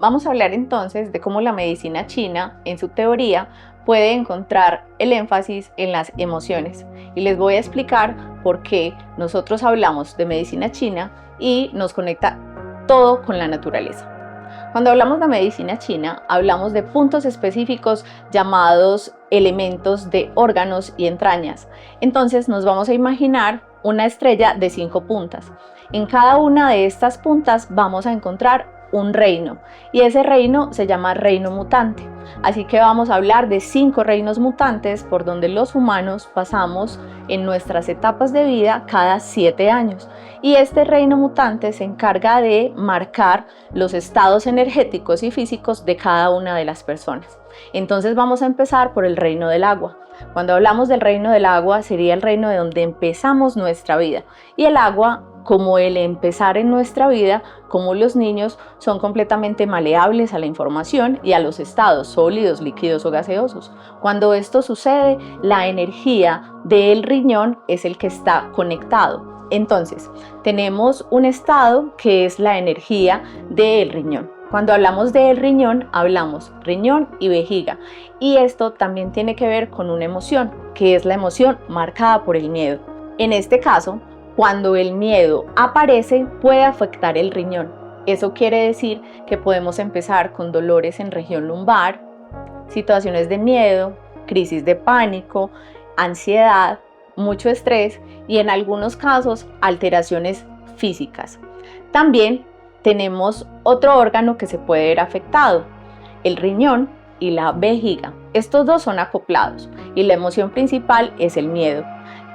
Vamos a hablar entonces de cómo la medicina china, en su teoría, puede encontrar el énfasis en las emociones. Y les voy a explicar por qué nosotros hablamos de medicina china y nos conecta todo con la naturaleza. Cuando hablamos de medicina china, hablamos de puntos específicos llamados elementos de órganos y entrañas. Entonces nos vamos a imaginar una estrella de 5 puntas. En cada una de estas puntas vamos a encontrar un reino y ese reino se llama reino mutante. Así que vamos a hablar de 5 reinos mutantes por donde los humanos pasamos en nuestras etapas de vida cada 7 años. Y este reino mutante se encarga de marcar los estados energéticos y físicos de cada una de las personas. Entonces vamos a empezar por el reino del agua. Cuando hablamos del reino del agua, sería el reino de donde empezamos nuestra vida. Y el agua, como el empezar en nuestra vida, como los niños, son completamente maleables a la información y a los estados sólidos, líquidos o gaseosos. Cuando esto sucede, la energía del riñón es el que está conectado. Entonces, tenemos un estado que es la energía del riñón. Cuando hablamos del riñón, hablamos riñón y vejiga. Y esto también tiene que ver con una emoción, que es la emoción marcada por el miedo. En este caso, cuando el miedo aparece, puede afectar el riñón. Eso quiere decir que podemos empezar con dolores en región lumbar, situaciones de miedo, crisis de pánico, ansiedad, mucho estrés y en algunos casos alteraciones físicas. También tenemos otro órgano que se puede ver afectado, el riñón y la vejiga. Estos dos son acoplados y la emoción principal es el miedo.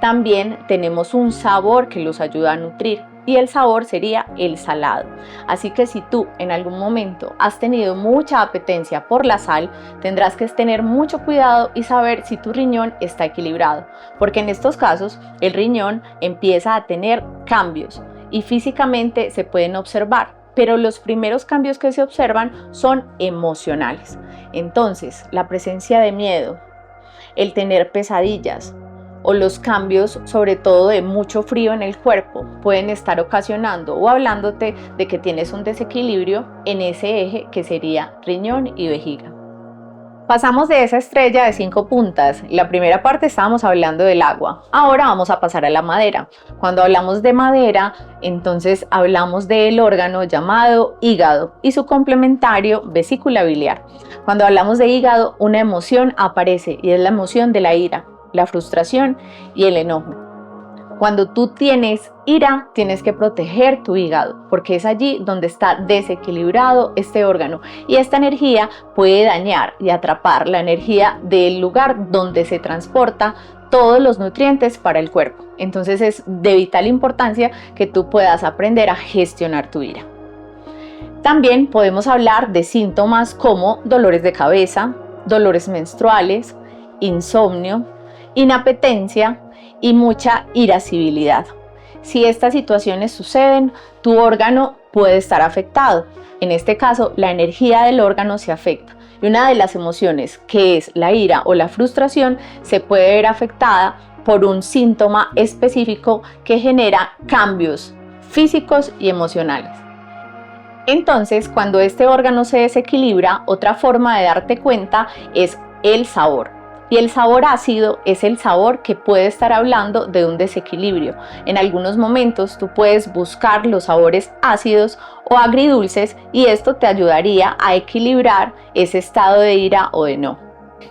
También tenemos un sabor que los ayuda a nutrir y el sabor sería el salado. Así que si tú en algún momento has tenido mucha apetencia por la sal, tendrás que tener mucho cuidado y saber si tu riñón está equilibrado, porque en estos casos el riñón empieza a tener cambios y físicamente se pueden observar, pero los primeros cambios que se observan son emocionales. Entonces, la presencia de miedo, el tener pesadillas, o los cambios, sobre todo de mucho frío en el cuerpo, pueden estar ocasionando o hablándote de que tienes un desequilibrio en ese eje que sería riñón y vejiga. Pasamos de esa estrella de 5 puntas. La primera parte estábamos hablando del agua. Ahora vamos a pasar a la madera. Cuando hablamos de madera, entonces hablamos del órgano llamado hígado y su complementario vesícula biliar. Cuando hablamos de hígado, una emoción aparece y es la emoción de la ira, la frustración y el enojo. Cuando tú tienes ira, tienes que proteger tu hígado, porque es allí donde está desequilibrado este órgano y esta energía puede dañar y atrapar la energía del lugar donde se transporta todos los nutrientes para el cuerpo. Entonces es de vital importancia que tú puedas aprender a gestionar tu ira. También podemos hablar de síntomas como dolores de cabeza, dolores menstruales, insomnio, inapetencia y mucha irascibilidad. Si estas situaciones suceden, tu órgano puede estar afectado. En este caso, la energía del órgano se afecta. Y una de las emociones, que es la ira o la frustración, se puede ver afectada por un síntoma específico que genera cambios físicos y emocionales. Entonces, cuando este órgano se desequilibra, otra forma de darte cuenta es el sabor. Y el sabor ácido es el sabor que puede estar hablando de un desequilibrio. En algunos momentos tú puedes buscar los sabores ácidos o agridulces y esto te ayudaría a equilibrar ese estado de ira o de enojo.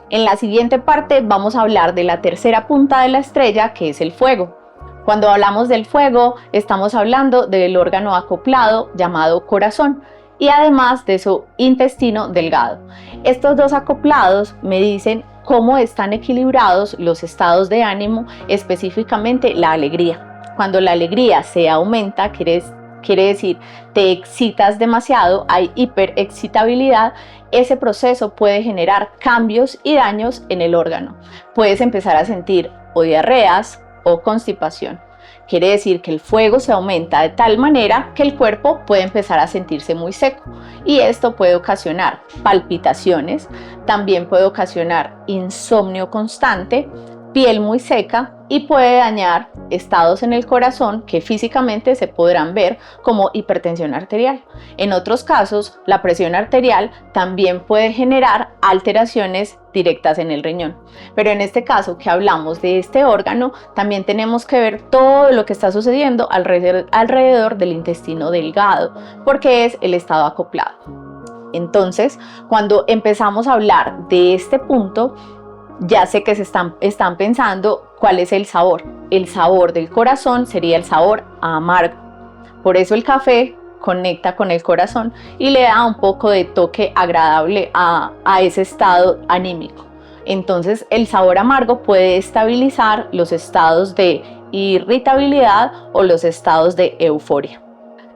En la siguiente parte vamos a hablar de la tercera punta de la estrella, que es el fuego. Cuando hablamos del fuego, estamos hablando del órgano acoplado llamado corazón y además de su intestino delgado. Estos dos acoplados me dicen cómo están equilibrados los estados de ánimo, específicamente la alegría. Cuando la alegría se aumenta, quiere decir te excitas demasiado, hay hiperexcitabilidad, ese proceso puede generar cambios y daños en el órgano. Puedes empezar a sentir o diarreas o constipación. Quiere decir que el fuego se aumenta de tal manera que el cuerpo puede empezar a sentirse muy seco y esto puede ocasionar palpitaciones, también puede ocasionar insomnio constante, piel muy seca y puede dañar estados en el corazón que físicamente se podrán ver como hipertensión arterial. En otros casos, la presión arterial también puede generar alteraciones directas en el riñón. Pero en este caso que hablamos de este órgano, también tenemos que ver todo lo que está sucediendo alrededor del intestino delgado, porque es el estado acoplado. Entonces, cuando empezamos a hablar de este punto, ya sé que están pensando cuál es el sabor. El sabor del corazón sería el sabor amargo. Por eso el café conecta con el corazón y le da un poco de toque agradable a ese estado anímico. Entonces el sabor amargo puede estabilizar los estados de irritabilidad o los estados de euforia.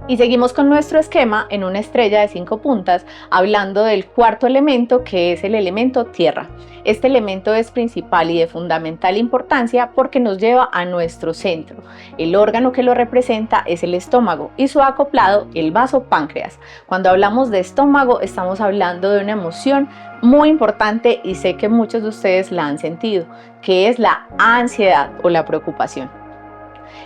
Y seguimos con nuestro esquema en una estrella de 5 puntas, hablando del cuarto elemento, que es el elemento tierra. Este elemento es principal y de fundamental importancia porque nos lleva a nuestro centro. El órgano que lo representa es el estómago y su acoplado, el vaso páncreas. Cuando hablamos de estómago, estamos hablando de una emoción muy importante y sé que muchos de ustedes la han sentido, que es la ansiedad o la preocupación.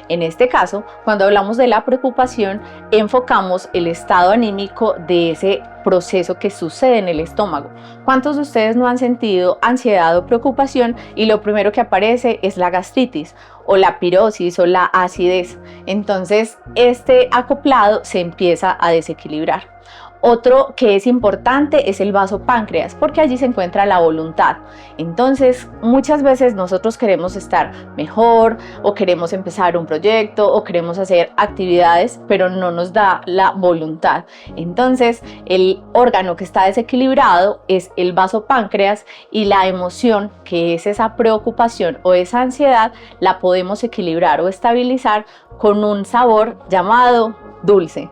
En este caso, cuando hablamos de la preocupación, enfocamos el estado anímico de ese proceso que sucede en el estómago. ¿Cuántos de ustedes no han sentido ansiedad o preocupación y lo primero que aparece es la gastritis o la pirosis o la acidez? Entonces, este acoplado se empieza a desequilibrar. Otro que es importante es el vaso páncreas, porque allí se encuentra la voluntad. Entonces, muchas veces nosotros queremos estar mejor o queremos empezar un proyecto o queremos hacer actividades, pero no nos da la voluntad. Entonces, el órgano que está desequilibrado es el vaso páncreas y la emoción, que es esa preocupación o esa ansiedad, la podemos equilibrar o estabilizar con un sabor llamado dulce.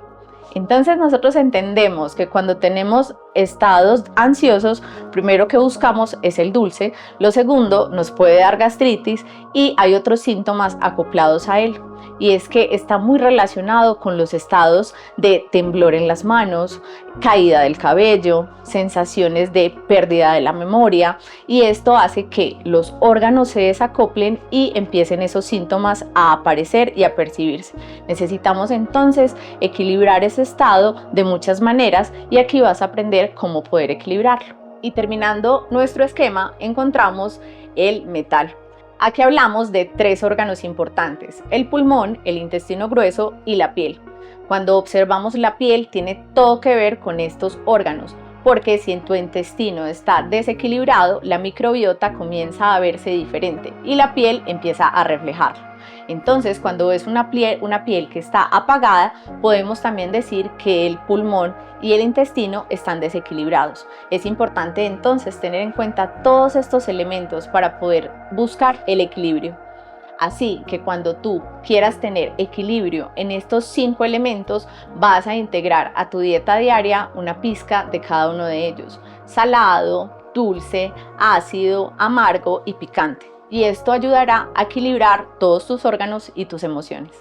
Entonces nosotros entendemos que cuando tenemos estados ansiosos, primero que buscamos es el dulce, lo segundo nos puede dar gastritis y hay otros síntomas acoplados a él. Y es que está muy relacionado con los estados de temblor en las manos, caída del cabello, sensaciones de pérdida de la memoria, y esto hace que los órganos se desacoplen y empiecen esos síntomas a aparecer y a percibirse. Necesitamos entonces equilibrar ese estado de muchas maneras y aquí vas a aprender cómo poder equilibrarlo. Y terminando nuestro esquema, encontramos el metal. Aquí hablamos de 3 órganos importantes: el pulmón, el intestino grueso y la piel. Cuando observamos la piel, tiene todo que ver con estos órganos, porque si en tu intestino está desequilibrado, la microbiota comienza a verse diferente y la piel empieza a reflejarlo. Entonces, cuando ves una piel que está apagada, podemos también decir que el pulmón y el intestino están desequilibrados. Es importante entonces tener en cuenta todos estos elementos para poder buscar el equilibrio. Así que cuando tú quieras tener equilibrio en estos 5 elementos, vas a integrar a tu dieta diaria una pizca de cada uno de ellos: salado, dulce, ácido, amargo y picante. Y esto ayudará a equilibrar todos tus órganos y tus emociones.